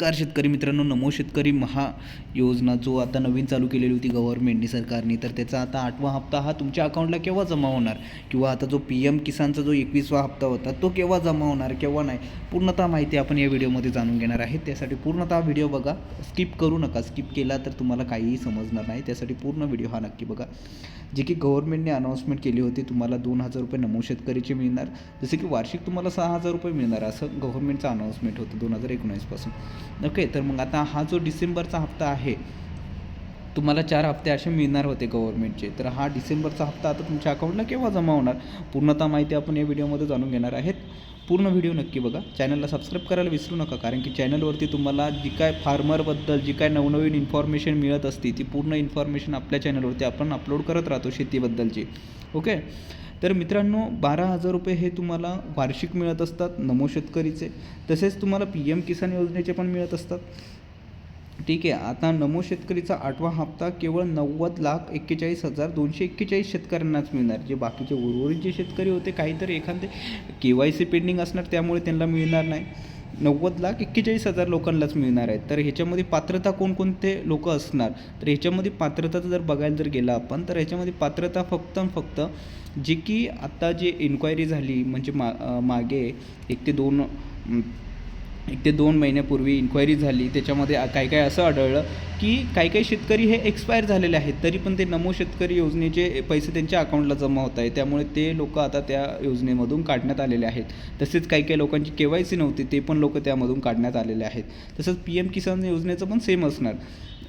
नमस्कार शेतकरी मित्रांनो, नमो शेतकरी महा योजना जो आता नवीन चालू केलेली होती गव्हर्नमेंटनी सरकारने, तर त्याचा आता 8वा हप्ता हा तुमच्या अकाउंटला केव्हा जमा होणार किंवा आता जो PM किसानचा जो 21वा हप्ता होता तो केव्हा जमा होणार केव्हा नाही, पूर्णतः माहिती आपण या व्हिडिओमध्ये जाणून घेणार आहे. त्यासाठी पूर्णतः व्हिडिओ बघा, स्किप करू नका. स्किप केला तर तुम्हाला काहीही समजणार नाही. त्यासाठी पूर्ण व्हिडिओ हा नक्की बघा. जे की गव्हर्नमेंटने अनाऊन्समेंट केली होती, तुम्हाला 2,000 रुपये नमो शेतकरीचे मिळणार, जसे की वार्षिक तुम्हाला 6,000 रुपये मिळणार, असं गव्हर्नमेंटचं अनाऊन्समेंट होतं 2019पासून. ओके, तर मग आता हा जो डिसेंबरचा हप्ता आहे, तुम्हाला 4 हप्ते असे मिळणार होते गव्हर्नमेंटचे. तर हा डिसेंबरचा हप्ता आता तुमच्या अकाउंटला केव्हा जमा होणार, पूर्णतः माहिती आपण या व्हिडिओमध्ये जाणून घेणार आहेत. पूर्ण व्हिडिओ नक्की बघा. चॅनलला सबस्क्राईब करायला विसरू नका, कारण की चॅनलवरती तुम्हाला जी काय फार्मरबद्दल जी काय नवनवीन इन्फॉर्मेशन मिळत असते ती पूर्ण इन्फॉर्मेशन आपल्या चॅनलवरती आपण अपलोड करत राहतो शेतीबद्दलची. ओके, तर मित्रांनो 12,000 रुपये हे तुम्हाला वार्षिक मिळत असतात नमो शेतकरीचे. तसेच तुम्हाला PM किसान योजनेचे पण मिळत असतात. ठीक आहे, आता नमो शेतकरीचा 8वा हप्ता केवळ 90,41,241 शेतकऱ्यांनाच मिळणार. जे बाकीचे उर्वरित जे शेतकरी होते, काहीतरी एखादे KYC पेंडिंग असणार त्यामुळे त्यांना मिळणार नाही. 90,41,000 लोकांनाच मिळणार आहेत. तर ह्याच्यामध्ये पात्रता कोणकोणते लोक असणार, तर ह्याच्यामध्ये पात्रता जर बघायला जर गेला आपण, तर ह्याच्यामध्ये पात्रता फक्त जे की आता जे इन्क्वायरी झाली, म्हणजे मागे 1 ते 2 महिन्यापूर्वी इन्क्वायरी झाली, त्याच्यामध्ये काय असं आढळलं की काही शेतकरी हे एक्सपायर झालेले आहेत, तरी पण ते नमो शेतकरी योजनेचे पैसे त्यांच्या अकाउंटला जमा होत आहे. त्यामुळे ते लोक आता त्या योजनेमधून काढण्यात आलेले आहेत. तसेच काही लोकांची KYC नव्हती, ते पण लोक त्यामधून काढण्यात आलेले आहेत. तसंच PM किसान योजनेचं पण सेम असणार.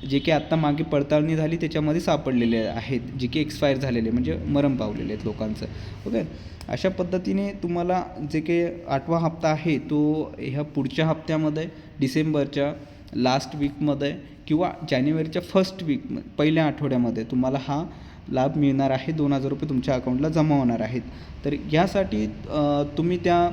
जे की आत्ता मागे पडताळणी झाली त्याच्यामध्ये सापडलेले आहेत, जे की एक्सपायर झालेले म्हणजे मरण पावलेले आहेत लोकांचं. ओके, अशा पद्धतीने तुम्हाला जे काही 8वा हप्ता आहे तो ह्या पुढच्या हप्त्यामध्ये डिसेंबरच्या लास्ट वीकमध्ये किंवा जानेवारीच्या फर्स्ट वीक पहिल्या आठवड्यामध्ये तुम्हाला हा लाभ मिळणार आहे. 2,000 रुपये तुमच्या अकाउंटला जमा होणार आहेत. तर यासाठी तुम्ही त्या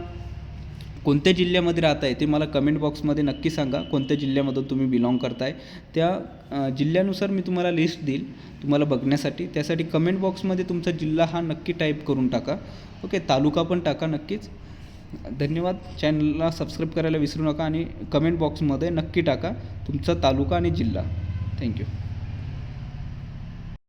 कोणत्या जिल्ह्यामध्ये राहताय ते मला कमेंट बॉक्समध्ये नक्की सांगा. कोणत्या जिल्ह्यामधून तुम्ही बिलॉंग करताय त्या जिल्ह्यानुसार मी तुम्हाला लिस्ट देईल तुम्हाला बघण्यासाठी. त्यासाठी कमेंट बॉक्समध्ये तुमचा जिल्हा हा नक्की टाईप करून टाका. ओके, तालुका पण टाका नक्कीच. धन्यवाद. चॅनलला सबस्क्राईब करायला विसरू नका आणि कमेंट बॉक्समध्ये नक्की टाका तुमचा तालुका आणि जिल्हा. थँक्यू.